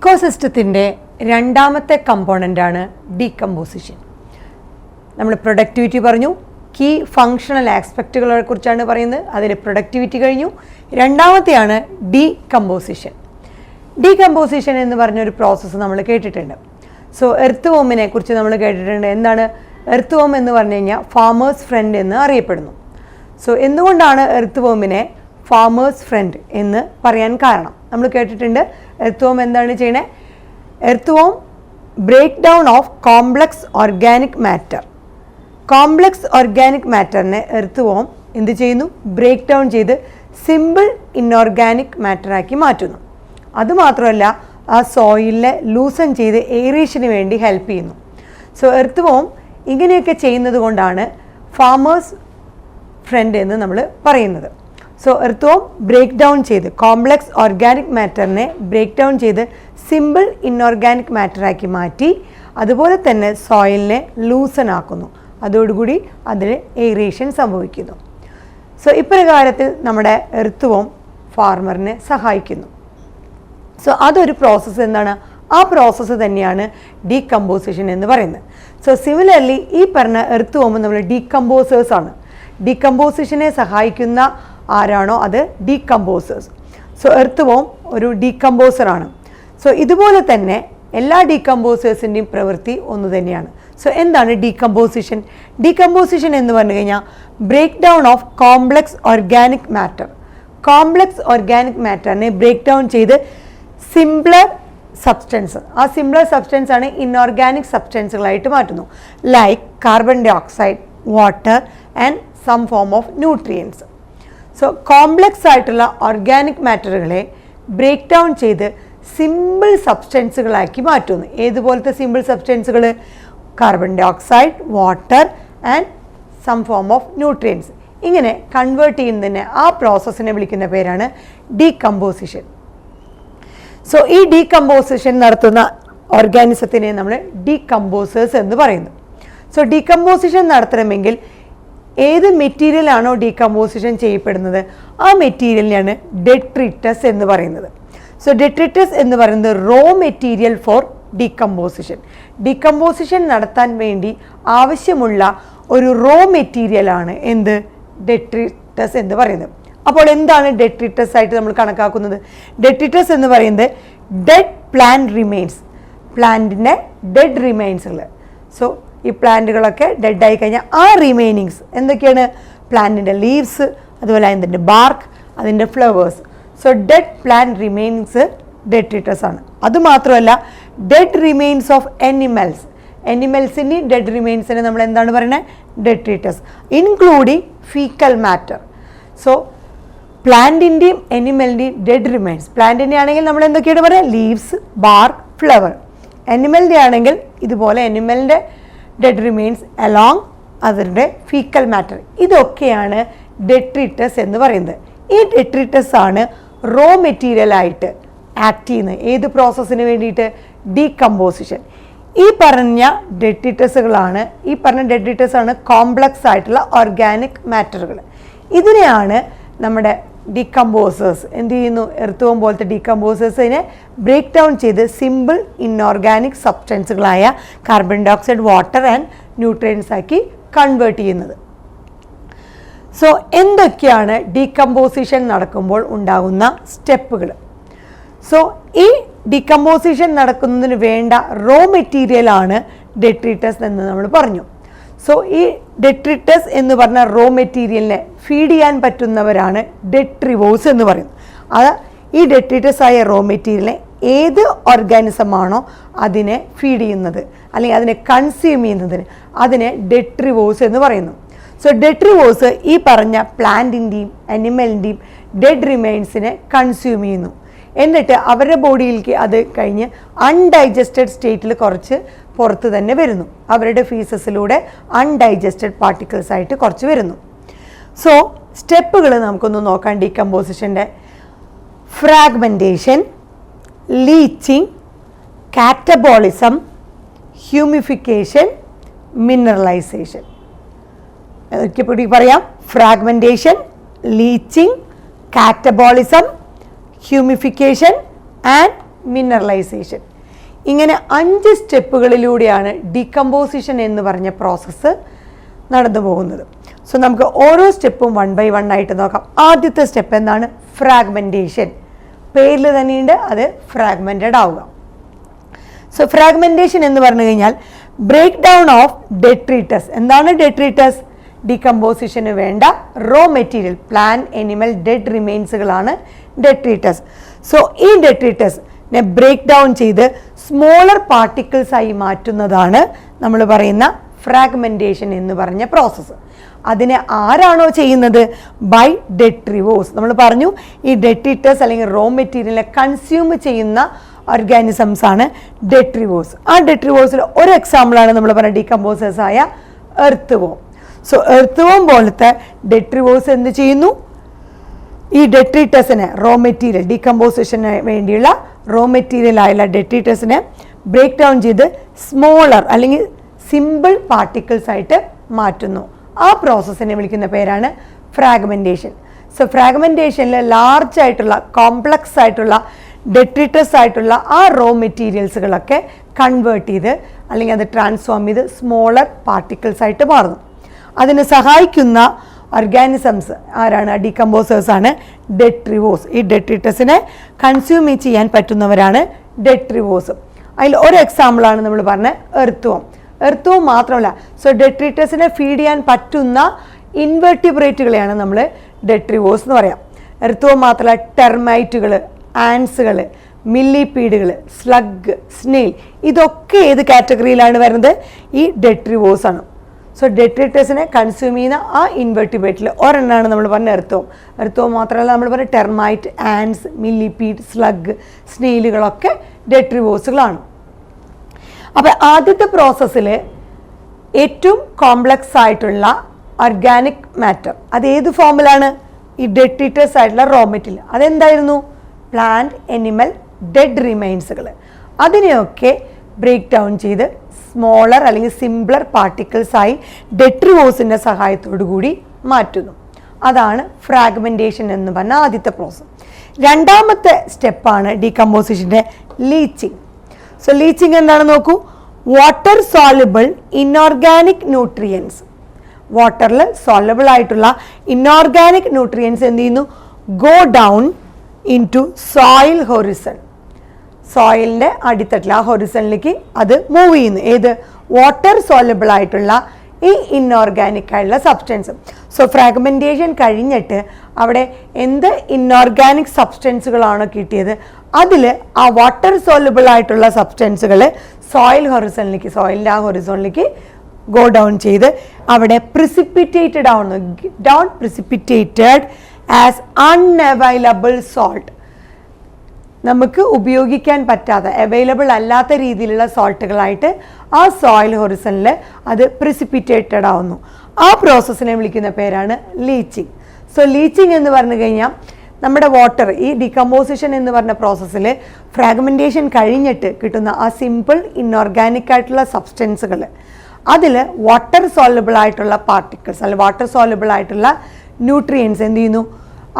ഇക്കോസിസ്റ്റത്തിൻ്റെ രണ്ടാമത്തെ കമ്പോണൻ്റാണ് ഡീകമ്പോസിഷൻ. നമ്മൾ പ്രൊഡക്ടിവിറ്റി പറഞ്ഞു, കീ ഫങ്ഷണൽ ആസ്പെക്റ്റുകളെ കുറിച്ചാണ് പറയുന്നത്. അതിൽ പ്രൊഡക്ടിവിറ്റി കഴിഞ്ഞു. രണ്ടാമത്തെയാണ് ഡീകമ്പോസിഷൻ. ഡീകമ്പോസിഷൻ എന്ന് പറഞ്ഞൊരു പ്രോസസ്സ് നമ്മൾ കേട്ടിട്ടുണ്ട്. സോ എർത്ത് വോമിനെ കുറിച്ച് നമ്മൾ കേട്ടിട്ടുണ്ട്. എന്താണ് എർത്ത് വോം എന്ന് പറഞ്ഞു കഴിഞ്ഞാൽ ഫാമേഴ്സ് ഫ്രണ്ട് എന്ന് അറിയപ്പെടുന്നു. സോ എന്തുകൊണ്ടാണ് എർത്ത് വോമിനെ ഫാമേഴ്സ് ഫ്രണ്ട് എന്ന് പറയാൻ കാരണം? നമ്മൾ കേട്ടിട്ടുണ്ട് എർത്ത് വോം എന്താണ് ചെയ്യണേ? Earthworm break down of complex organic matter. Complex organic മാറ്ററിനെ എർത്ത് വോം എന്ത് ചെയ്യുന്നു? ബ്രേക്ക് ഡൗൺ ചെയ്ത് സിമ്പിൾ ഇൻഓർഗാനിക് മാറ്ററാക്കി മാറ്റുന്നു. അതുമാത്രമല്ല, ആ സോയിലിനെ ലൂസൺ ചെയ്ത് എയറേഷന് വേണ്ടി ഹെൽപ്പ് ചെയ്യുന്നു. സോ എർത്ത് വോം ഇങ്ങനെയൊക്കെ ചെയ്യുന്നത് കൊണ്ടാണ് ഫാമേഴ്സ് ഫ്രണ്ട് എന്ന് നമ്മൾ പറയുന്നത്. So earthworm break down ചെയ്ത് കോംപ്ലക്സ് ഓർഗാനിക് മാറ്ററിനെ ബ്രേക്ക് ഡൗൺ ചെയ്ത് സിമ്പിൾ ഇൻഓർഗാനിക് മാറ്ററാക്കി മാറ്റി അതുപോലെ തന്നെ സോയിലിനെ ലൂസൺ ആക്കുന്നു. അതോടുകൂടി അതിന് എയറേഷൻ സംഭവിക്കുന്നു. സോ ഇപ്രകാരത്തിൽ നമ്മുടെ എർത്ത് വോം ഫാർമറിനെ സഹായിക്കുന്നു. സോ അതൊരു പ്രോസസ്സ്. എന്താണ് ആ പ്രോസസ്സ് തന്നെയാണ് ഡീകമ്പോസിഷൻ എന്ന് പറയുന്നത്. സോ സിമിലർലി ഈ പറഞ്ഞ എർത്ത് വോം നമ്മൾ ഡീകമ്പോസേഴ്സ് ആണ്. ഡീകമ്പോസിഷനെ സഹായിക്കുന്ന ആരാണോ അത് ഡീകമ്പോസേഴ്സ്. സോ എർത്ത് വോം ഒരു ഡീകമ്പോസറാണ്. സോ ഇതുപോലെ തന്നെ എല്ലാ ഡീകമ്പോസേഴ്സിൻ്റെയും പ്രവൃത്തി ഒന്ന് തന്നെയാണ്. സോ എന്താണ് ഡീകമ്പോസിഷൻ? ഡീകമ്പോസിഷൻ എന്ന് പറഞ്ഞു കഴിഞ്ഞാൽ break down of complex organic matter. Complex organic മാറ്ററിനെ ബ്രേക്ക് ഡൗൺ ചെയ്ത് സിംപ്ലർ സബ്സ്റ്റൻസ്, ആ സിംപ്ലർ സബ്സ്റ്റൻസ് ആണ് ഇൻഓർഗാനിക് സബ്സ്റ്റൻസുകളായിട്ട് മാറ്റുന്നു. Like carbon dioxide, water and some form of nutrients. So complex ആയിട്ടുള്ള ഓർഗാനിക് മാറ്ററുകളെ ബ്രേക്ക് ഡൗൺ ചെയ്ത് സിമ്പിൾ സബ്സ്റ്റൻസുകളാക്കി മാറ്റുന്നു. ഏതുപോലത്തെ സിമ്പിൾ സബ്സ്റ്റൻസുകൾ? Carbon dioxide, water and some form of nutrients. ഇങ്ങനെ കൺവേർട്ട് ചെയ്യുന്നതിനെ, ആ പ്രോസസ്സിനെ വിളിക്കുന്ന പേരാണ് ഡീകമ്പോസിഷൻ. സോ ഈ ഡീകമ്പോസിഷൻ നടത്തുന്ന ഓർഗാനിസത്തിനെ നമ്മൾ ഡീകമ്പോസേഴ്സ് എന്ന് പറയുന്നു. സോ ഡീകമ്പോസിഷൻ നടത്തണമെങ്കിൽ ഏത് മെറ്റീരിയലാണോ ഡീകമ്പോസിഷൻ ചെയ്യപ്പെടുന്നത് ആ മെറ്റീരിയലിനാണ് ഡെട്രിറ്റസ് എന്ന് പറയുന്നത്. സോ ഡെട്രിറ്റസ് എന്ന് പറയുന്നത് raw material for decomposition. Decomposition നടത്താൻ വേണ്ടി ആവശ്യമുള്ള ഒരു റോ മെറ്റീരിയലാണ് എന്ത്? ഡെട്രിറ്റസ് എന്ന് പറയുന്നത്. അപ്പോൾ എന്താണ് ഡെട്രിറ്റസ് ആയിട്ട് നമ്മൾ കണക്കാക്കുന്നത്? ഡെട്രിറ്റസ് എന്ന് പറയുന്നത് ഡെഡ് പ്ലാന്റ് റിമെയിൻസ്, പ്ലാന്റിൻ്റെ ഡെഡ് റിമെയിൻസുകൾ. സോ ഈ പ്ലാന്റുകളൊക്കെ ഡെഡായി കഴിഞ്ഞാൽ ആ റിമൈനിങ്സ് എന്തൊക്കെയാണ്? പ്ലാന്റിൻ്റെ ലീവ്സ്, അതുപോലെ അതിൻ്റെ ബാർക്ക്, അതിൻ്റെ flowers. So dead plant remainings detritus ആണ്. അതുമാത്രമല്ല ഡെഡ് റിമൈൻസ് ഓഫ് എനിമൽസ്, എനിമൽസിൻ്റെ ഡെഡ് റിമൈൻസിനെ നമ്മൾ എന്താണ് പറയുന്നത്? Detritus, including faecal matter. So പ്ലാന്റിൻ്റെയും എനിമലിൻ്റെയും ഡെഡ് റിമൈൻസ്, പ്ലാന്റിൻ്റെ ആണെങ്കിൽ നമ്മൾ എന്തൊക്കെയാണ് പറയുക? Leaves, BARC, flower. എനിമലിൻ്റെ ആണെങ്കിൽ ഇതുപോലെ എനിമലിൻ്റെ ഡെഡ് റിമൈൻസ് അലോങ് അതിൻ്റെ ഫീക്കൽ മാറ്റർ. ഇതൊക്കെയാണ് ഡെട്രിറ്റസ് എന്ന് പറയുന്നത്. ഈ ഡെട്രിറ്റസ് ആണ് റോ മെറ്റീരിയലായിട്ട് ആക്ട് ചെയ്യുന്നത്. ഏത് പ്രോസസ്സിന് വേണ്ടിയിട്ട്? ഡീകമ്പോസിഷൻ. ഈ പറഞ്ഞ ഡെട്രിറ്റസുകളാണ്, ഈ പറഞ്ഞ ഡെട്രിറ്റസ് ആണ് കോംപ്ലക്സ് ആയിട്ടുള്ള ഓർഗാനിക് മാറ്ററുകൾ. ഇതിനെയാണ് നമ്മുടെ ഡീകമ്പോസേഴ്സ് എന്ത് ചെയ്യുന്നു? എർത്ത് വോം പോലത്തെ ഡീകമ്പോസേഴ്സിനെ ബ്രേക്ക് ഡൗൺ ചെയ്ത് സിമ്പിൾ ഇൻഓർഗാനിക് സബ്സ്റ്റൻസുകളായ carbon dioxide, water and nutrients ആക്കി കൺവേർട്ട് ചെയ്യുന്നത്. സോ എന്തൊക്കെയാണ് ഡീകമ്പോസിഷൻ നടക്കുമ്പോൾ ഉണ്ടാകുന്ന സ്റ്റെപ്പുകൾ? സോ ഈ ഡീകമ്പോസിഷൻ നടക്കുന്നതിന് വേണ്ട റോ മെറ്റീരിയലാണ് ഡെട്രിറ്റസ് എന്ന് നമ്മൾ പറഞ്ഞു. സോ ഈ ഡെട്രിറ്റസ് എന്ന് പറഞ്ഞ റോ മെറ്റീരിയലിനെ ഫീഡ് ചെയ്യാൻ പറ്റുന്നവരാണ് ഡെട്രിവോസ് എന്ന് പറയുന്നത്. അത് ഈ ഡെട്രിറ്റസ് ആയ റോ മെറ്റീരിയലിനെ ഏത് ഓർഗാനിസമാണോ അതിനെ ഫീഡ് ചെയ്യുന്നത് അല്ലെങ്കിൽ അതിനെ കൺസ്യൂം ചെയ്യുന്നതിന് അതിനെ ഡെട്രിവോസ് എന്ന് പറയുന്നു. സോ ഡെട്രിവോസ് ഈ പറഞ്ഞ പ്ലാന്റിൻ്റെയും അനിമലിൻ്റെയും ഡെഡ് റിമൈൻസിനെ കൺസ്യൂം ചെയ്യുന്നു. എന്നിട്ട് അവരുടെ ബോഡിയിലേക്ക് അത് കഴിഞ്ഞ് അൺഡൈജസ്റ്റഡ് സ്റ്റേറ്റിൽ കുറച്ച് പുറത്ത് തന്നെ വരുന്നു. അവരുടെ ഫീസസിലൂടെ അൺഡൈജസ്റ്റഡ് പാർട്ടിക്കിൾസ് ആയിട്ട് കുറച്ച് വരുന്നു. സോ സ്റ്റെപ്പുകൾ നമുക്കൊന്ന് നോക്കാം ഡീകമ്പോസിഷൻ്റെ. Fragmentation, leaching, catabolism, humification, mineralisation. ഒരിക്കൽ പറയാം. Fragmentation, leaching, catabolism, humification and mineralisation. ഇങ്ങനെ 5 സ്റ്റെപ്പുകളിലൂടെയാണ് ഡീകമ്പോസിഷൻ എന്ന് പറഞ്ഞ പ്രോസസ്സ് നടന്നു പോകുന്നത്. സോ നമുക്ക് ഓരോ സ്റ്റെപ്പും 1 by 1 ആയിട്ട് നോക്കാം. ആദ്യത്തെ സ്റ്റെപ്പ് എന്താണ്? ഫ്രാഗ്മെൻറ്റേഷൻ. പേരിൽ തന്നെയുണ്ട്, അത് ഫ്രാഗ്മെൻറ്റഡ് ആവുക. സോ ഫ്രാഗ്മെൻറ്റേഷൻ എന്ന് പറഞ്ഞു കഴിഞ്ഞാൽ ബ്രേക്ക് ഡൗൺ ഓഫ് ഡെട്രിറ്റസ്. എന്താണ് ഡെട്രിറ്റസ്? ഡീകമ്പോസിഷന് വേണ്ട raw material, plant, animal, dead റിമെയിൻസുകളാണ് ഡെട്രിറ്റസ്. സോ ഈ ഡെട്രിറ്റസിനെ ബ്രേക്ക് ഡൗൺ ചെയ്ത് സ്മോളർ പാർട്ടിക്കിൾസ് ആയി മാറ്റുന്നതാണ് നമ്മൾ പറയുന്ന ഫ്രാഗ്മെൻറ്റേഷൻ എന്ന് പറഞ്ഞ പ്രോസസ്സ്. അതിനെ ആരാണോ ചെയ്യുന്നത്? ബൈ ഡെട്രിവോസ്. നമ്മൾ പറഞ്ഞു ഈ ഡെട്രിറ്റസ് അല്ലെങ്കിൽ റോ മെറ്റീരിയലിനെ കൺസ്യൂം ചെയ്യുന്ന ഓർഗാനിസംസ് ആണ് ഡെട്രിവോസ്. ആ ഡെട്രിവോസിൽ ഒരു എക്സാമ്പിളാണ് നമ്മൾ പറഞ്ഞ ഡീകമ്പോസേഴ്സ് ആയ earthworm. So earthworm പോലത്തെ ഡെട്രിവോസ് എന്ത് ചെയ്യുന്നു? ഈ ഡെട്രിറ്റസിനെ റോ മെറ്റീരിയൽ, ഡീകമ്പോസിഷന് വേണ്ടിയുള്ള റോ മെറ്റീരിയൽ ആയുള്ള ഡെട്രിറ്റസിനെ ബ്രേക്ക് ഡൗൺ ചെയ്ത് സ്മോളർ അല്ലെങ്കിൽ സിമ്പിൾ പാർട്ടിക്കിൾസ് ആയിട്ട് മാറ്റുന്നു. ആ പ്രോസസ്സിനെ വിളിക്കുന്ന പേരാണ് ഫ്രാഗ്മെൻറ്റേഷൻ. സോ ഫ്രാഗ്മെൻറ്റേഷനിൽ ലാർജ് ആയിട്ടുള്ള കോംപ്ലക്സ് ആയിട്ടുള്ള ഡെട്രിറ്റസ് ആയിട്ടുള്ള ആ റോ മെറ്റീരിയൽസുകളൊക്കെ കൺവേർട്ട് ചെയ്ത് അല്ലെങ്കിൽ അത് ട്രാൻസ്ഫോം ചെയ്ത് സ്മോളർ പാർട്ടിക്കിൾസ് ആയിട്ട് മാറുന്നു. അതിന് സഹായിക്കുന്ന ഓർഗാനിസംസ് ആരാണ്? ഡീകമ്പോസേഴ്സ് ആണ് ഡെട്രിവോസ്. ഈ ഡെട്രിറ്റസിനെ കൺസ്യൂം ചെയ്യാൻ പറ്റുന്നവരാണ് ഡെട്രിവോസ്. അതിൽ ഒരു എക്സാമ്പിളാണ് നമ്മൾ പറഞ്ഞ എർത്ത് വോം. എർത്ത് വോം മാത്രമല്ല, സോ ഡെട്രിറ്റസിനെ ഫീഡ് ചെയ്യാൻ പറ്റുന്ന ഇൻവെർട്ടിബ്രേറ്റുകളെയാണ് നമ്മൾ ഡെട്രിവോസ് എന്ന് പറയാം. എർത്ത് വോം മാത്രമല്ല, ടെർമൈറ്റുകൾ, ആൻസുകൾ, മില്ലിപീഡുകൾ, സ്ലഗ്, സ്നെയിൽ, ഇതൊക്കെ ഏത് കാറ്റഗറിയിലാണ് വരുന്നത്? ഈ ഡെട്രിവോസ് ആണ്. സോ ഡെട്രിറ്റസിനെ കൺസ്യൂം ചെയ്യുന്ന ആ ഇൻവെർട്ടിബ്രേറ്റിൽ ഒരെണ്ണമാണ് നമ്മൾ പറഞ്ഞ എർത്ത് വോം. എർത്ത് വോം മാത്രമല്ല, നമ്മൾ പറഞ്ഞ ടെർമൈറ്റ്, ആൻസ്, മില്ലിപീഡ്, സ്ലഗ്, സ്നെയിലുകളൊക്കെ ഡെട്രിവോസുകളാണ്. അപ്പോൾ ആദ്യത്തെ പ്രോസസ്സിൽ ഏറ്റവും കോംപ്ലക്സ് ആയിട്ടുള്ള ഓർഗാനിക് മാറ്റർ അത് ഏത് ഫോമിലാണ്? ഈ ഡെട്രിറ്റസ് ആയിട്ടുള്ള റോ മെറ്റീരിയൽ. അതെന്തായിരുന്നു? പ്ലാന്റ്, എനിമൽ, ഡെഡ് റിമൈൻസുകൾ. അതിനെയൊക്കെ ബ്രേക്ക് ഡൗൺ ചെയ്ത് സ്മോളർ അല്ലെങ്കിൽ സിംപ്ലർ പാർട്ടിക്കിൾസ് ആയി ഡെട്രിവോസിൻ്റെ സഹായത്തോടു കൂടി മാറ്റുന്നു. അതാണ് ഫ്രാഗ്മെൻറ്റേഷൻ എന്ന് പറഞ്ഞ ആദ്യത്തെ പ്രോസസ്സ്. രണ്ടാമത്തെ സ്റ്റെപ്പാണ് ഡീകമ്പോസിഷൻ്റെ ലീച്ചിങ്. സോ ലീച്ചിങ് എന്താണെന്ന് നോക്കൂ. Water soluble inorganic nutrients. വാട്ടറിൽ സോലബിൾ ആയിട്ടുള്ള ഇൻഓർഗാനിക് ന്യൂട്രിയൻസ് എന്ത് ചെയ്യുന്നു? Go down into soil horizon. സോയിലിൻ്റെ അടിത്തട്ടിൽ ആ ഹൊറിസണിലേക്ക് അത് മൂവ് ചെയ്യുന്നു. ഏത്? വാട്ടർ സോലബിൾ ആയിട്ടുള്ള ഈ ഇൻഓർഗാനിക് ആയിട്ടുള്ള സബ്സ്റ്റൻസ്. സോ ഫ്രാഗ്മെൻറ്റേഷൻ കഴിഞ്ഞിട്ട് അവിടെ എന്ത് ഇൻഓർഗാനിക് സബ്സ്റ്റൻസുകളാണോ കിട്ടിയത് അതിൽ ആ വാട്ടർ സോലബിൾ ആയിട്ടുള്ള സബ്സ്റ്റൻസുകൾ സോയിൽ ഹൊറിസണിലേക്ക്, സോയിലിൻ്റെ ആ ഹൊറിസോണിലേക്ക് ഗോ ഡൗൺ ചെയ്ത് അവിടെ പ്രിസിപ്പിറ്റേറ്റഡ് ആവുന്നു. Down precipitated as unavailable salt. നമുക്ക് ഉപയോഗിക്കാൻ പറ്റാത്ത, അവൈലബിൾ അല്ലാത്ത രീതിയിലുള്ള സോൾട്ടുകളായിട്ട് ആ സോയിൽ ഹൊറിസണിൽ അത് പ്രിസിപ്പിറ്റേറ്റഡ് ആവുന്നു. ആ പ്രോസസ്സിനെ വിളിക്കുന്ന പേരാണ് ലീച്ചിങ്. സോ ലീച്ചിങ് എന്ന് പറഞ്ഞു കഴിഞ്ഞാൽ നമ്മുടെ വാട്ടർ, ഈ ഡീകമ്പോസിഷൻ എന്ന് പറഞ്ഞ പ്രോസസ്സിൽ ഫ്രാഗ്മെൻറ്റേഷൻ കഴിഞ്ഞിട്ട് കിട്ടുന്ന ആ സിമ്പിൾ ഇൻഓർഗാനിക് ആയിട്ടുള്ള സബ്സ്റ്റൻസുകൾ അതിൽ വാട്ടർ സോലബിൾ ആയിട്ടുള്ള പാർട്ടിക്കിൾസ് അല്ലെങ്കിൽ വാട്ടർ സോലബിൾ ആയിട്ടുള്ള ന്യൂട്രിയൻസ് എന്ത് ചെയ്യുന്നു?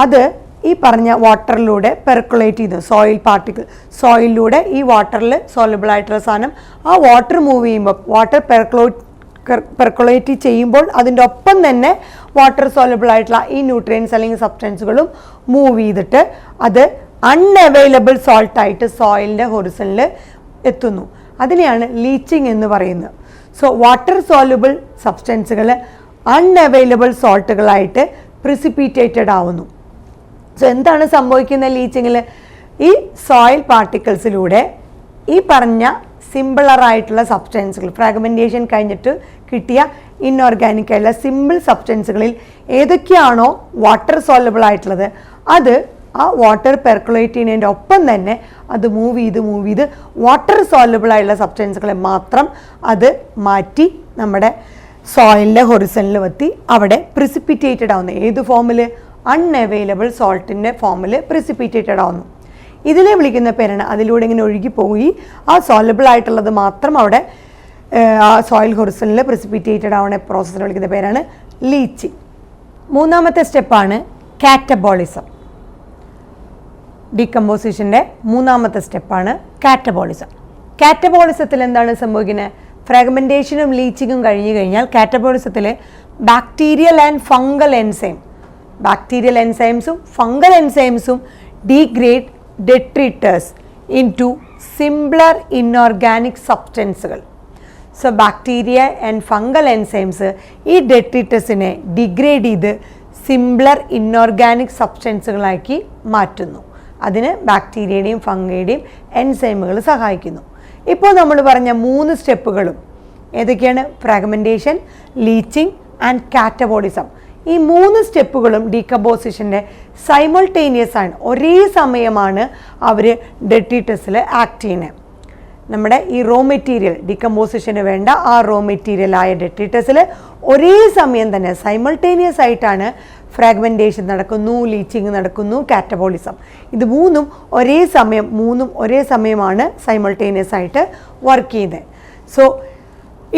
അത് ഈ പറഞ്ഞ വാട്ടറിലൂടെ പെർക്കുലേറ്റ് ചെയ്യുന്നു. സോയിൽ പാർട്ടിക്കിൾ സോയിലിലൂടെ ഈ വാട്ടറിൽ സോലബിൾ ആയിട്ടുള്ള സാധനം ആ വാട്ടർ മൂവ് ചെയ്യുമ്പോൾ വാട്ടർ പെർക്കുലേറ്റ് ചെയ്യുമ്പോൾ അതിൻ്റെ ഒപ്പം തന്നെ വാട്ടർ സോലബിൾ ആയിട്ടുള്ള ഈ ന്യൂട്രിയൻസ് അല്ലെങ്കിൽ സബ്സ്റ്റൻസുകളും മൂവ് ചെയ്തിട്ട് അത് അൺഅവൈലബിൾ സോൾട്ടായിട്ട് സോയിലിൻ്റെ ഹൊറിസണിൽ എത്തുന്നു. അതിനെയാണ് ലീച്ചിങ് എന്ന് പറയുന്നത്. So water soluble സബ്സ്റ്റൻസുകൾ unavailable സോൾട്ടുകളായിട്ട് precipitated ആവുന്നു. സോ എന്താണ് സംഭവിക്കുന്ന ലീച്ചിങ്ങിൽ? ഈ സോയിൽ പാർട്ടിക്കിൾസിലൂടെ ഈ പറഞ്ഞ സിമ്പിളറായിട്ടുള്ള സബ്സ്റ്റൻസുകൾ, ഫ്രാഗ്മെൻറ്റേഷൻ കഴിഞ്ഞിട്ട് കിട്ടിയ ഇൻഓർഗാനിക് ആയിട്ടുള്ള സിമ്പിൾ സബ്സ്റ്റൻസുകളിൽ ഏതൊക്കെയാണോ വാട്ടർ സോലബിൾ ആയിട്ടുള്ളത് അത് ആ വാട്ടർ പെർക്കുലേറ്റ് ചെയ്യുന്നതിൻ്റെ ഒപ്പം തന്നെ അത് മൂവ് ചെയ്ത് വാട്ടർ സോലബിൾ ആയിട്ടുള്ള സബ്സ്റ്റൻസുകളെ മാത്രം അത് മാറ്റി നമ്മുടെ സോയിലിൻ്റെ ഹൊറിസണിൽ എത്തി അവിടെ പ്രിസിപ്പിറ്റേറ്റഡ് ആവുന്നു. ഏത് ഫോമിൽ? അൺഅവൈലബിൾ സോൾട്ടിൻ്റെ ഫോമിൽ പ്രിസിപ്പിറ്റേറ്റഡ് ആവുന്നു. ഇതിനെ വിളിക്കുന്ന പേരാണ്, അതിലൂടെ ഇങ്ങനെ ഒഴുകിപ്പോയി ആ സോലബിൾ ആയിട്ടുള്ളത് മാത്രം അവിടെ ആ സോയിൽ ഹൊറിസണിൽ പ്രിസിപ്പിറ്റേറ്റഡ് ആവുന്ന പ്രോസസ്സിനെ വിളിക്കുന്ന പേരാണ് ലീച്ചിങ്. മൂന്നാമത്തെ സ്റ്റെപ്പാണ് കാറ്റബോളിസം. ഡീകമ്പോസിഷൻ്റെ മൂന്നാമത്തെ സ്റ്റെപ്പാണ് കാറ്റബോളിസം. കാറ്റബോളിസത്തിൽ എന്താണ് സംഭവിക്കുന്നത്? ഫ്രാഗ്മെൻറ്റേഷനും ലീച്ചിങ്ങും കഴിഞ്ഞു കഴിഞ്ഞാൽ കാറ്റബോളിസത്തിൽ bacterial and fungal enzyme, bacterial എൻസൈംസും ഫംഗൽ എൻസൈംസും degrade detritus into simpler inorganic സബ്സ്റ്റൻസുകൾ. So bacteria and fungal enzymes ഈ ഡെട്രിറ്റസിനെ ഡിഗ്രേഡ് ചെയ്ത് സിംപ്ലർ ഇൻഓർഗാനിക് സബ്സ്റ്റൻസുകളാക്കി മാറ്റുന്നു. അതിന് ബാക്ടീരിയയുടെയും ഫംഗയുടെയും എൻസൈമുകൾ സഹായിക്കുന്നു. ഇപ്പോൾ നമ്മൾ പറഞ്ഞ 3 സ്റ്റെപ്പുകളും ഏതൊക്കെയാണ്? Fragmentation, leaching and catabolism. ഈ 3 സ്റ്റെപ്പുകളും ഡീകമ്പോസിഷൻ്റെ സൈമൾട്ടേനിയസ് ആണ്, ഒരേ സമയമാണ് അവർ ഡെട്രിറ്റസിൽ ആക്ട് ചെയ്യുന്നത്. നമ്മുടെ ഈ റോ മെറ്റീരിയൽ ഡീകമ്പോസിഷന് വേണ്ട ആ റോ മെറ്റീരിയലായ ഡെട്രിറ്റസിൽ ഒരേ സമയം തന്നെ സൈമൾട്ടേനിയസ് ആയിട്ടാണ് ഫ്രാഗ്മെൻറ്റേഷൻ നടക്കുന്നു, ലീച്ചിങ് നടക്കുന്നു, കാറ്റബോളിസം. ഇത് മൂന്നും ഒരേ സമയമാണ് സൈമൾട്ടേനിയസ് ആയിട്ട് വർക്ക് ചെയ്യുന്നത്. സോ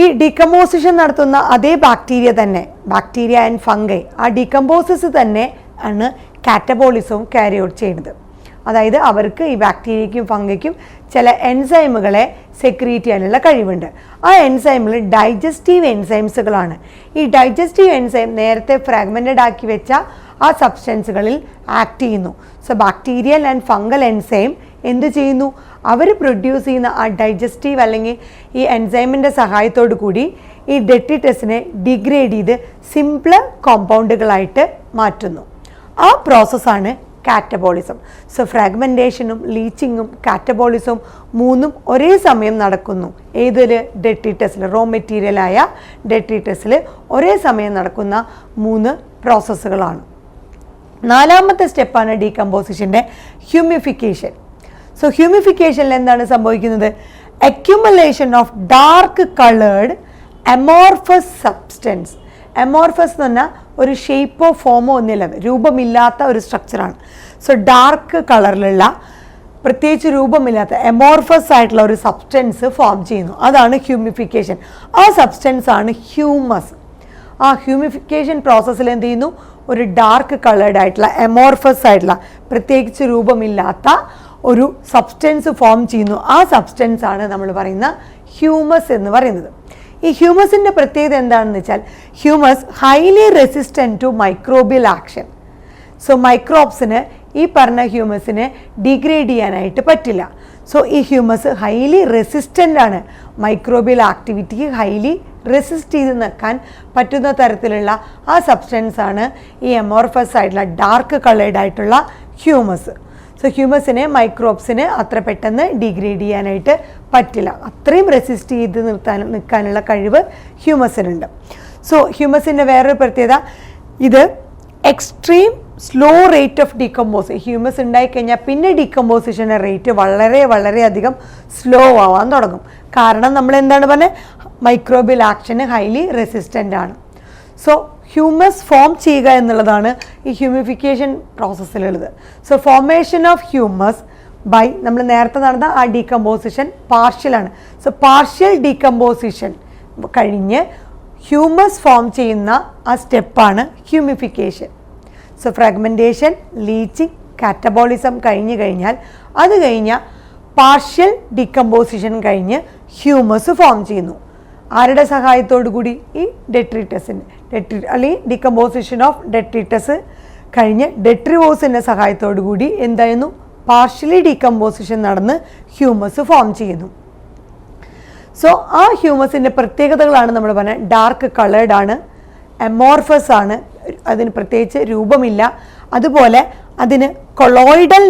ഈ ഡീകമ്പോസിഷൻ നടത്തുന്ന അതേ ബാക്ടീരിയ തന്നെ, ബാക്ടീരിയ ആൻഡ് ഫംഗൈ, ആ ഡീകമ്പോസസ് തന്നെ ആണ് കാറ്റബോളിസവും ക്യാരി ഔട്ട് ചെയ്യുന്നത്. അതായത് അവർക്ക് ഈ ബാക്ടീരിയയ്ക്കും ഫംഗയ്ക്കും ചില എൻസൈമുകളെ സെക്രീറ്റ് ചെയ്യാനുള്ള കഴിവുണ്ട്. ആ എൻസൈമുകൾ ഡൈജസ്റ്റീവ് എൻസൈംസുകളാണ്. ഈ ഡൈജസ്റ്റീവ് എൻസൈം നേരത്തെ ഫ്രാഗ്മെൻറ്റഡ് ആക്കി വെച്ച ആ സബ്സ്റ്റൻസുകളിൽ ആക്ട് ചെയ്യുന്നു. So bacterial and fungal enzyme എന്ത് ചെയ്യുന്നു? അവർ പ്രൊഡ്യൂസ് ചെയ്യുന്ന ആ ഡൈജസ്റ്റീവ് അല്ലെങ്കിൽ ഈ എൻസൈമിൻ്റെ സഹായത്തോടു കൂടി ഈ ഡെട്രിറ്റസിനെ ഡിഗ്രേഡ് ചെയ്ത് സിംപ്ലർ കോമ്പൗണ്ടുകളായിട്ട് മാറ്റുന്നു. ആ പ്രോസസ്സാണ് കാറ്റബോളിസം. സോ ഫ്രാഗ്മെൻറ്റേഷനും ലീച്ചിങ്ങും കാറ്റബോളിസവും മൂന്നും ഒരേ സമയം നടക്കുന്നു. ഏതൊരു ഡെട്രിറ്റസിൽ, റോ മെറ്റീരിയലായ ഡെട്രിറ്റസിൽ ഒരേ സമയം നടക്കുന്ന 3 പ്രോസസ്സുകളാണ്. 4ാമത്തെ സ്റ്റെപ്പാണ് ഡീകമ്പോസിഷൻ്റെ ഹ്യൂമിഫിക്കേഷൻ. സോ ഹ്യൂമിഫിക്കേഷനിൽ എന്താണ് സംഭവിക്കുന്നത്? Accumulation of dark coloured amorphous substance. Amorphous എന്ന് പറഞ്ഞാൽ ഒരു ഷേപ്പോ ഫോമോ ഒന്നുമില്ല, രൂപമില്ലാത്ത ഒരു സ്ട്രക്ചറാണ്. സോ ഡാർക്ക് കളറിലുള്ള പ്രത്യേകിച്ച് രൂപമില്ലാത്ത അമോർഫസ് ആയിട്ടുള്ള ഒരു സബ്സ്റ്റൻസ് ഫോം ചെയ്യുന്നു. അതാണ് ഹ്യൂമിഫിക്കേഷൻ. ആ സബ്സ്റ്റൻസ് ആണ് ഹ്യൂമസ്. ആ ഹ്യൂമിഫിക്കേഷൻ പ്രോസസ്സിൽ എന്ത് ചെയ്യുന്നു? ഒരു ഡാർക്ക് കളേർഡ് ആയിട്ടുള്ള അമോർഫസ് ആയിട്ടുള്ള പ്രത്യേകിച്ച് രൂപമില്ലാത്ത ഒരു സബ്സ്റ്റൻസ് ഫോം ചെയ്യുന്നു. ആ സബ്സ്റ്റൻസ് ആണ് നമ്മൾ പറയുന്ന ഹ്യൂമസ് എന്ന് പറയുന്നത്. ഈ ഹ്യൂമസിൻ്റെ പ്രത്യേകത എന്താണെന്ന് വെച്ചാൽ humus highly resistant to microbial action. So മൈക്രോബ്സിന് ഈ പറഞ്ഞ ഹ്യൂമസിനെ ഡിഗ്രേഡ് ചെയ്യാനായിട്ട് പറ്റില്ല. സോ ഈ ഹ്യൂമസ് ഹൈലി റെസിസ്റ്റൻ്റ് ആണ്, മൈക്രോബിയൽ ആക്ടിവിറ്റിക്ക് ഹൈലി റെസിസ്റ്റ് ചെയ്ത് നിൽക്കാൻ പറ്റുന്ന തരത്തിലുള്ള ആ സബ്സ്റ്റൻസ് ആണ് ഈ അമോർഫസ് ആയിട്ടുള്ള ഡാർക്ക് കളേർഡ് ആയിട്ടുള്ള ഹ്യൂമസ്. സോ ഹ്യൂമസിനെ മൈക്രോബ്സിന് അത്ര പെട്ടെന്ന് ഡിഗ്രേഡ് ചെയ്യാനായിട്ട് പറ്റില്ല, അത്രയും റെസിസ്റ്റ് ചെയ്ത് നിൽക്കാനുള്ള കഴിവ് ഹ്യൂമസിനുണ്ട്. സോ ഹ്യൂമസിൻ്റെ വേറൊരു പ്രത്യേകത, ഇത് extreme slow rate of decompose. Humus ഉണ്ടായിക്കഴിഞ്ഞാൽ പിന്നെ ഡീകമ്പോസിഷൻ്റെ റേറ്റ് വളരെയധികം സ്ലോ ആവാൻ തുടങ്ങും. കാരണം നമ്മൾ എന്താണ് പറഞ്ഞത്? മൈക്രോബിയൽ ആക്ഷന് ഹൈലി റെസിസ്റ്റൻ്റ് ആണ്. സോ ഹ്യൂമസ് ഫോം ചെയ്യുക എന്നുള്ളതാണ് ഈ ഹ്യൂമിഫിക്കേഷൻ പ്രോസസ്സിലുള്ളത്. So formation of humus by നമ്മൾ നേരത്തെ നടന്ന ആ ഡീകമ്പോസിഷൻ പാർഷ്യലാണ്. സോ പാർഷ്യൽ ഡീകമ്പോസിഷൻ കഴിഞ്ഞ് ഹ്യൂമസ് ഫോം ചെയ്യുന്ന ആ സ്റ്റെപ്പാണ് humification. So fragmentation, leaching, catabolism കഴിഞ്ഞ് കഴിഞ്ഞാൽ അത് കഴിഞ്ഞാൽ പാർഷ്യൽ ഡീകമ്പോസിഷൻ കഴിഞ്ഞ് ഹ്യൂമസ് ഫോം ചെയ്യുന്നു. ആരുടെ സഹായത്തോടു കൂടി? ഈ ഡെട്രിറ്റസിൻ്റെ അല്ലെങ്കിൽ ഡീകമ്പോസിഷൻ ഓഫ് ഡെട്രിറ്റസ് കഴിഞ്ഞ് ഡെട്രിവോസിൻ്റെ സഹായത്തോടു കൂടി എന്തായിരുന്നു? പാർഷ്യലി ഡീകമ്പോസിഷൻ നടന്ന് ഹ്യൂമസ് ഫോം ചെയ്യുന്നു. സോ ആ ഹ്യൂമസിൻ്റെ പ്രത്യേകതകളാണ് നമ്മൾ പറഞ്ഞത്. ഡാർക്ക് കളേർഡ് ആണ്, അമോർഫസ് ആണ്, അതിന് പ്രത്യേകിച്ച് രൂപമില്ല, അതുപോലെ അതിന് കൊളോയിഡൽ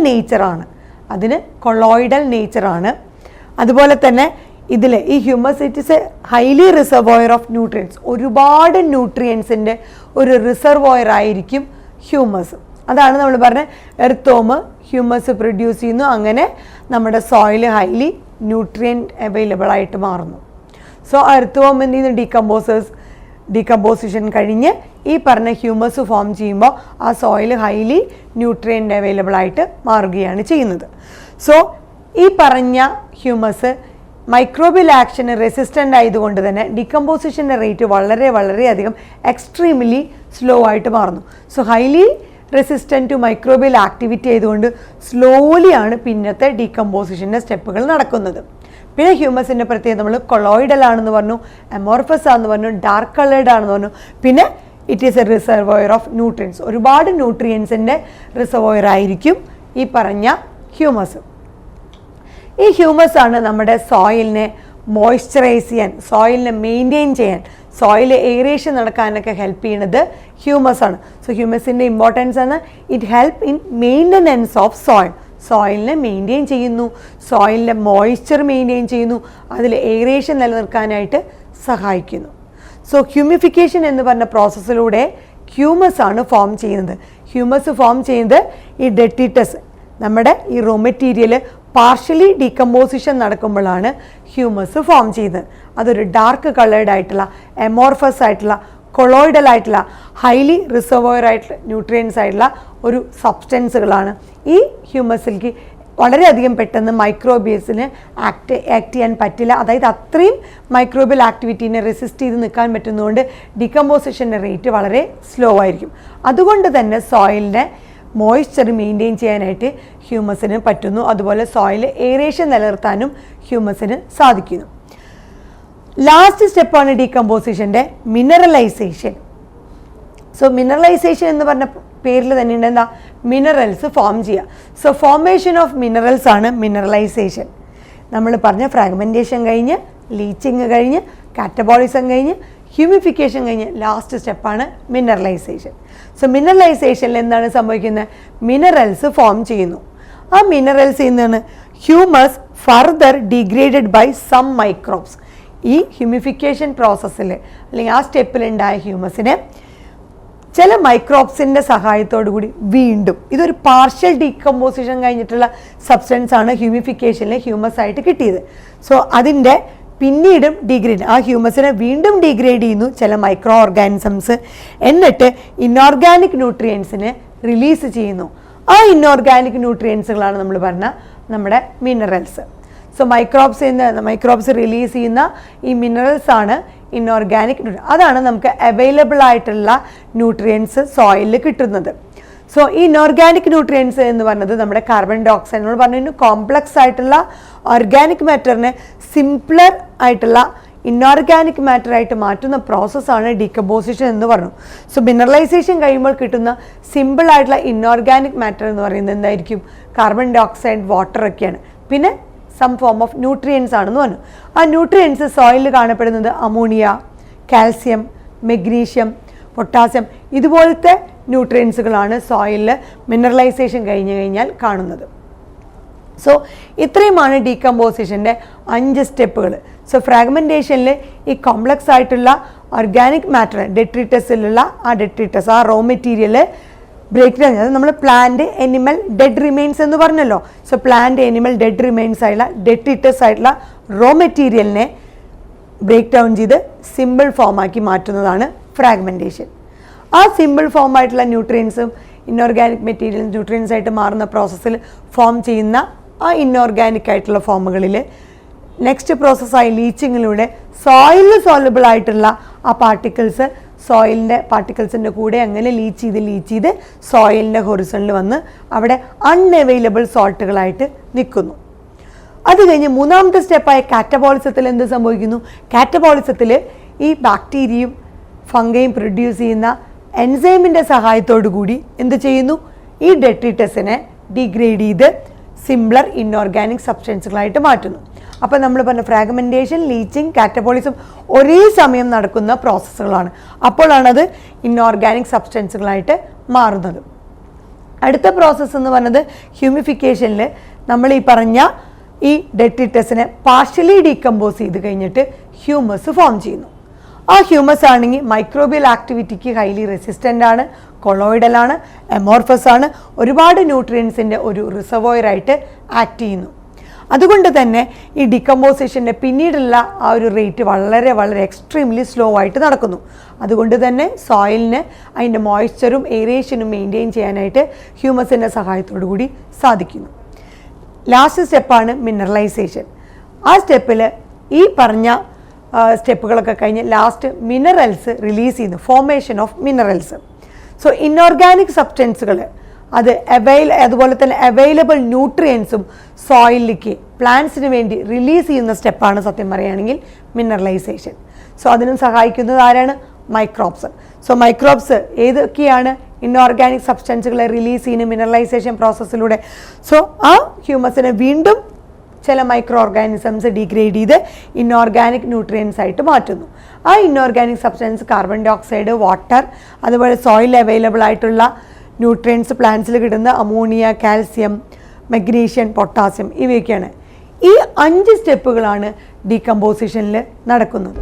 നേച്ചറാണ്. അതുപോലെ തന്നെ ഇതിൽ ഈ humus it is A highly reservoir of nutrients. ഒരുപാട് ന്യൂട്രിയൻസിൻ്റെ ഒരു റിസർവോയർ ആയിരിക്കും ഹ്യൂമസ്. അതാണ് നമ്മൾ പറഞ്ഞത് എർത്തോമ് ഹ്യൂമസ് പ്രൊഡ്യൂസ് ചെയ്യുന്നു, അങ്ങനെ നമ്മുടെ സോയിൽ ഹൈലി ന്യൂട്രിയൻറ്റ് അവൈലബിൾ ആയിട്ട് മാറുന്നു. സോ എർത്തോം എന്ത് ചെയ്യുന്നു? ഡീകമ്പോസിഷൻ കഴിഞ്ഞ് ഈ പറഞ്ഞ ഹ്യൂമസ് ഫോം ചെയ്യുമ്പോൾ ആ സോയിൽ ഹൈലി ന്യൂട്രിയൻറ്റ് അവൈലബിൾ ആയിട്ട് മാറുകയാണ് ചെയ്യുന്നത്. സോ ഈ പറഞ്ഞ ഹ്യൂമസ് മൈക്രോബിയൽ ആക്ഷന് റെസിസ്റ്റൻ്റ് ആയതുകൊണ്ട് തന്നെ ഡീകമ്പോസിഷൻ്റെ റേറ്റ് വളരെയധികം എക്സ്ട്രീംലി സ്ലോ ആയിട്ട് മാറുന്നു. So highly resistant to microbial activity ആയതുകൊണ്ട് സ്ലോലിയാണ് പിന്നത്തെ ഡീകമ്പോസിഷൻ്റെ സ്റ്റെപ്പുകൾ നടക്കുന്നത്. പിന്നെ ഹ്യൂമസിൻ്റെ പ്രത്യേകത നമ്മൾ കൊളോയിഡൽ ആണെന്ന് പറഞ്ഞു, അമോർഫസ് ആണെന്ന് പറഞ്ഞു, ഡാർക്ക് കളേർഡ് ആണെന്ന് പറഞ്ഞു. പിന്നെ it is A reservoir of nutrients, ഒരുപാട് ന്യൂട്രിയൻസിൻ്റെ റിസർവോയർ ആയിരിക്കും ഈ പറഞ്ഞ ഹ്യൂമസ്. ഈ ഹ്യൂമസ് ആണ് നമ്മുടെ സോയിലിനെ മോയ്സ്ചറൈസ് ചെയ്യാൻ, സോയിലിനെ മെയിൻറ്റെയിൻ ചെയ്യാൻ, സോയിൽ എയറേഷൻ നടക്കാനൊക്കെ ഹെൽപ്പ് ചെയ്യുന്നത് ഹ്യൂമസ് ആണ്. സോ ഹ്യൂമസിൻ്റെ ഇമ്പോർട്ടൻസ് ആണ് it help in maintenance of soil, സോയിലിനെ മെയിൻറ്റെയിൻ ചെയ്യുന്നു, സോയിലിൻ്റെ മോയ്സ്ചർ മെയിൻറ്റെയിൻ ചെയ്യുന്നു, അതിൽ എയറേഷൻ നിലനിർത്താനായിട്ട് സഹായിക്കുന്നു. സോ ഹ്യൂമിഫിക്കേഷൻ എന്ന് പറഞ്ഞ പ്രോസസ്സിലൂടെ ഹ്യൂമസ് ആണ് ഫോം ചെയ്യുന്നത്. ഹ്യൂമസ് ഫോം ചെയ്യുന്നത് ഈ ഡെട്രിറ്റസ്, നമ്മുടെ ഈ റോ മെറ്റീരിയൽ പാർഷ്യലി ഡീകമ്പോസിഷൻ നടക്കുമ്പോഴാണ് ഹ്യൂമസ് ഫോം ചെയ്യുന്നത്. അതൊരു ഡാർക്ക് കളേർഡ് ആയിട്ടുള്ള, എമോർഫസ് ആയിട്ടുള്ള, കൊളോയിഡൽ ആയിട്ടുള്ള, ഹൈലി റിസർവോയർ ആയിട്ടുള്ള ന്യൂട്രിയൻസ് ആയിട്ടുള്ള ഒരു സബ്സ്റ്റൻസുകളാണ്. ഈ ഹ്യൂമസിലേക്ക് വളരെയധികം പെട്ടെന്ന് മൈക്രോബിയസിന് ആക്ട് ചെയ്യാൻ പറ്റില്ല. അതായത് അത്രയും മൈക്രോബിയൽ ആക്ടിവിറ്റീനെ റെസിസ്റ്റ് ചെയ്ത് നിൽക്കാൻ പറ്റുന്നതുകൊണ്ട് ഡീകമ്പോസിഷൻ്റെ റേറ്റ് വളരെ സ്ലോ ആയിരിക്കും. അതുകൊണ്ട് തന്നെ സോയിലിനെ മോയ്സ്ചർ മെയിൻറ്റെയിൻ ചെയ്യാനായിട്ട് ഹ്യൂമസിന് പറ്റുന്നു. അതുപോലെ സോയിൽ എയറേഷൻ നിലനിർത്താനും ഹ്യൂമസിന് സാധിക്കുന്നു. ലാസ്റ്റ് സ്റ്റെപ്പാണ് ഡീകമ്പോസിഷൻ്റെ മിനറലൈസേഷൻ. സോ മിനറലൈസേഷൻ എന്ന് പറഞ്ഞ പേരിൽ തന്നെ ഉണ്ട് എന്താ, മിനറൽസ് ഫോം ചെയ്യുക. സോ ഫോർമേഷൻ ഓഫ് മിനറൽസ് ആണ് മിനറലൈസേഷൻ. നമ്മൾ പറഞ്ഞ ഫ്രാഗ്മെൻറ്റേഷൻ കഴിഞ്ഞ്, ലീച്ചിങ് കഴിഞ്ഞ്, കാറ്റബോളിസം കഴിഞ്ഞ്, ഹ്യൂമിഫിക്കേഷൻ കഴിഞ്ഞ് ലാസ്റ്റ് സ്റ്റെപ്പാണ് മിനറലൈസേഷൻ. സോ മിനറലൈസേഷനിൽ എന്താണ് സംഭവിക്കുന്നത്, മിനറൽസ് ഫോം ചെയ്യുന്നു. ആ മിനറൽസ് നിന്നാണ് humus further degraded by some microbes. ഈ ഹ്യൂമിഫിക്കേഷൻ പ്രോസസ്സിൽ അല്ലെങ്കിൽ ആ സ്റ്റെപ്പിലുണ്ടായ ഹ്യൂമസിനെ ചില മൈക്രോബ്സിൻ്റെ സഹായത്തോടു കൂടി വീണ്ടും, ഇതൊരു പാർഷ്യൽ ഡീകമ്പോസിഷൻ കഴിഞ്ഞിട്ടുള്ള സബ്സ്റ്റൻസ് ആണ് ഹ്യൂമിഫിക്കേഷനിൽ ഹ്യൂമസ് ആയിട്ട് കിട്ടിയത്. സോ അതിൻ്റെ പിന്നീടും ഡിഗ്രേഡ്, ആ ഹ്യൂമസിനെ വീണ്ടും ഡിഗ്രേഡ് ചെയ്യുന്നു ചില മൈക്രോ ഓർഗാനിസംസ്, എന്നിട്ട് ഇൻഓർഗാനിക് ന്യൂട്രിയൻസിനെ റിലീസ് ചെയ്യുന്നു. ആ ഇൻഓർഗാനിക് ന്യൂട്രിയൻസുകളാണ് നമ്മൾ പറഞ്ഞ നമ്മുടെ മിനറൽസ്. സോ മൈക്രോബ്സ് റിലീസ് ചെയ്യുന്ന ഈ മിനറൽസ് ആണ് ഇൻഓർഗാനിക്, അതാണ് നമുക്ക് അവൈലബിൾ ആയിട്ടുള്ള ന്യൂട്രിയൻസ് സോയിലിൽ കിട്ടുന്നത്. സോ ഈ ഇൻഓർഗാനിക് ന്യൂട്രിയൻസ് എന്ന് പറയുന്നത് നമ്മുടെ കാർബൺ ഡൈ ഓക്സൈഡ്, നമ്മൾ പറഞ്ഞു കോംപ്ലക്സ് ആയിട്ടുള്ള ഓർഗാനിക് മാറ്ററിനെ സിംപ്ലർ ആയിട്ടുള്ള ഇൻഓർഗാനിക് മാറ്ററായിട്ട് മാറ്റുന്ന പ്രോസസ്സാണ് ഡീകമ്പോസിഷൻ എന്ന് പറഞ്ഞു. സോ മിനറലൈസേഷൻ കഴിയുമ്പോൾ കിട്ടുന്ന സിമ്പിൾ ആയിട്ടുള്ള ഇൻഓർഗാനിക് മാറ്റർ എന്ന് പറയുന്നത് എന്തായിരിക്കും, കാർബൺ ഡൈ ഓക്സൈഡ്, വാട്ടർ ഒക്കെയാണ്. പിന്നെ സം ഫോം ഓഫ് ന്യൂട്രിയൻസ് ആണെന്ന് പറഞ്ഞു. ആ ന്യൂട്രിയൻസ് സോയിലിൽ കാണപ്പെടുന്നത് അമോണിയ, കാൽസ്യം, മെഗ്നീഷ്യം, പൊട്ടാസ്യം, ഇതുപോലത്തെ ന്യൂട്രിയൻസുകളാണ് സോയിലിൽ മിനറലൈസേഷൻ കഴിഞ്ഞ് കഴിഞ്ഞാൽ കാണുന്നത്. സോ ഇത്രയുമാണ് ഡീകമ്പോസിഷൻ്റെ 5 സ്റ്റെപ്പുകൾ. സോ ഫ്രാഗ്മെൻറ്റേഷനിൽ ഈ കോംപ്ലക്സ് ആയിട്ടുള്ള ഓർഗാനിക് മാറ്റർ ഡെട്രിറ്റസിലുള്ള ആ റോ മെറ്റീരിയൽ ബ്രേക്ക് ഡൗൺ, അത് നമ്മൾ പ്ലാന്റ്, എനിമൽ, ഡെഡ് റിമെയിൻസ് എന്ന് പറഞ്ഞല്ലോ. So plant, animal, dead remains ആയിട്ടുള്ള ഡെട്രിറ്റസ് ആയിട്ടുള്ള റോ മെറ്റീരിയലിനെ ബ്രേക്ക് ഡൗൺ ചെയ്ത് സിമ്പിൾ ഫോമാക്കി മാറ്റുന്നതാണ് ഫ്രാഗ്മെൻറ്റേഷൻ. ആ സിമ്പിൾ ഫോം ആയിട്ടുള്ള ന്യൂട്രിയൻസും ഇൻഓർഗാനിക് മെറ്റീരിയൽ ന്യൂട്രിയൻസ് ആയിട്ട് മാറുന്ന പ്രോസസ്സിൽ ഫോം ചെയ്യുന്ന ആ ഇൻഓർഗാനിക് ആയിട്ടുള്ള ഫോമുകളിൽ നെക്സ്റ്റ് പ്രോസസ്സായി ലീച്ചിങ്ങിലൂടെ സോയിലിൽ സോലബിൾ ആയിട്ടുള്ള ആ പാർട്ടിക്കിൾസ് സോയിലിൻ്റെ പാർട്ടിക്കിൾസിൻ്റെ കൂടെ അങ്ങനെ ലീച്ച് ചെയ്ത് സോയിലിൻ്റെ ഹൊറിസണിൽ വന്ന് അവിടെ അൺഅവൈലബിൾ സോൾട്ടുകളായിട്ട് നിൽക്കുന്നു. അത് കഴിഞ്ഞ് മൂന്നാമത്തെ സ്റ്റെപ്പായ കാറ്റബോളിസത്തിൽ എന്ത് സംഭവിക്കുന്നു, കാറ്റബോളിസത്തിൽ ഈ ബാക്ടീരിയയും ഫംഗയും പ്രൊഡ്യൂസ് ചെയ്യുന്ന എൻസൈമിൻ്റെ സഹായത്തോടു കൂടി എന്ത് ചെയ്യുന്നു, ഈ ഡെട്രിറ്റസിനെ ഡിഗ്രേഡ് ചെയ്ത് സിംപ്ലർ ഇൻഓർഗാനിക് സബ്സ്റ്റൻസുകളായിട്ട് മാറ്റുന്നു. അപ്പോൾ നമ്മൾ പറഞ്ഞ ഫ്രാഗ്മെൻറ്റേഷൻ, ലീച്ചിങ്, കാറ്റബോളിസം ഒരേ സമയം നടക്കുന്ന പ്രോസസ്സുകളാണ്. അപ്പോഴാണത് ഇൻഓർഗാനിക് സബ്സ്റ്റൻസുകളായിട്ട് മാറുന്നത്. അടുത്ത പ്രോസസ്സ് എന്ന് പറഞ്ഞത് ഹ്യൂമിഫിക്കേഷനിൽ നമ്മൾ ഈ പറഞ്ഞ ഈ ഡെട്രിറ്റസിനെ പാർഷ്യലി ഡീകമ്പോസ് ചെയ്ത് കഴിഞ്ഞിട്ട് ഹ്യൂമസ് ഫോം ചെയ്യുന്നു. ആ ഹ്യൂമസ് ആണെങ്കിൽ മൈക്രോബിയൽ ആക്ടിവിറ്റിക്ക് ഹൈലി റെസിസ്റ്റൻ്റ് ആണ്, കൊളോയിഡലാണ്, എമോർഫസ് ആണ്, ഒരുപാട് ന്യൂട്രിയൻസിൻ്റെ ഒരു റിസർവോയറായിട്ട് ആക്ട് ചെയ്യുന്നു. അതുകൊണ്ട് തന്നെ ഈ ഡീകമ്പോസിഷൻ്റെ പിന്നീടുള്ള ആ ഒരു റേറ്റ് വളരെ വളരെ എക്സ്ട്രീംലി സ്ലോ ആയിട്ട് നടക്കുന്നു. അതുകൊണ്ട് തന്നെ സോയിലിന് അതിൻ്റെ മോയ്സ്ചറും എയറേഷനും മെയിൻറ്റെയിൻ ചെയ്യാനായിട്ട് ഹ്യൂമസിൻ്റെ സഹായത്തോടു കൂടി സാധിക്കുന്നു. ലാസ്റ്റ് സ്റ്റെപ്പാണ് മിനറലൈസേഷൻ. ആ സ്റ്റെപ്പിൽ ഈ പറഞ്ഞ സ്റ്റെപ്പുകളൊക്കെ കഴിഞ്ഞ് ലാസ്റ്റ് മിനറൽസ് റിലീസ് ചെയ്യുന്നു, formation of minerals. So inorganic സബ്സ്റ്റൻസുകൾ അതുപോലെ തന്നെ അവൈലബിൾ ന്യൂട്രിയൻസും സോയിലിലേക്ക് പ്ലാന്റ്സിന് വേണ്ടി റിലീസ് ചെയ്യുന്ന സ്റ്റെപ്പാണ് സത്യം പറയുകയാണെങ്കിൽ മിനറലൈസേഷൻ. സോ അതിനും സഹായിക്കുന്നത് ആരാണ്? മൈക്രോബ്സ്. സോ മൈക്രോബ്സ് ഏതൊക്കെയാണ് ഇൻഓർഗാനിക് സബ്സ്റ്റൻസുകളെ റിലീസ് ചെയ്യുന്ന മിനറലൈസേഷൻ പ്രോസസ്സിലൂടെ? സോ ആ ഹ്യൂമസിനെ വീണ്ടും ചില മൈക്രോ ഓർഗാനിസംസ് ഡീഗ്രേഡ് ചെയ്ത് ഇൻഓർഗാനിക് ന്യൂട്രിയൻസ് ആയിട്ട് മാറ്റുന്നു. ആ inorganic substance carbon dioxide, water, അതുപോലെ സോയിൽ അവൈലബിൾ ആയിട്ടുള്ള ന്യൂട്രിയൻസ് പ്ലാന്റ്സിൽ കിട്ടുന്ന അമോണിയ, കാൽസ്യം, മഗ്നീഷ്യം, പൊട്ടാസ്യം ഇവയൊക്കെയാണ്. ഈ 5 സ്റ്റെപ്പുകളാണ് ഡീകമ്പോസിഷനിൽ നടക്കുന്നത്.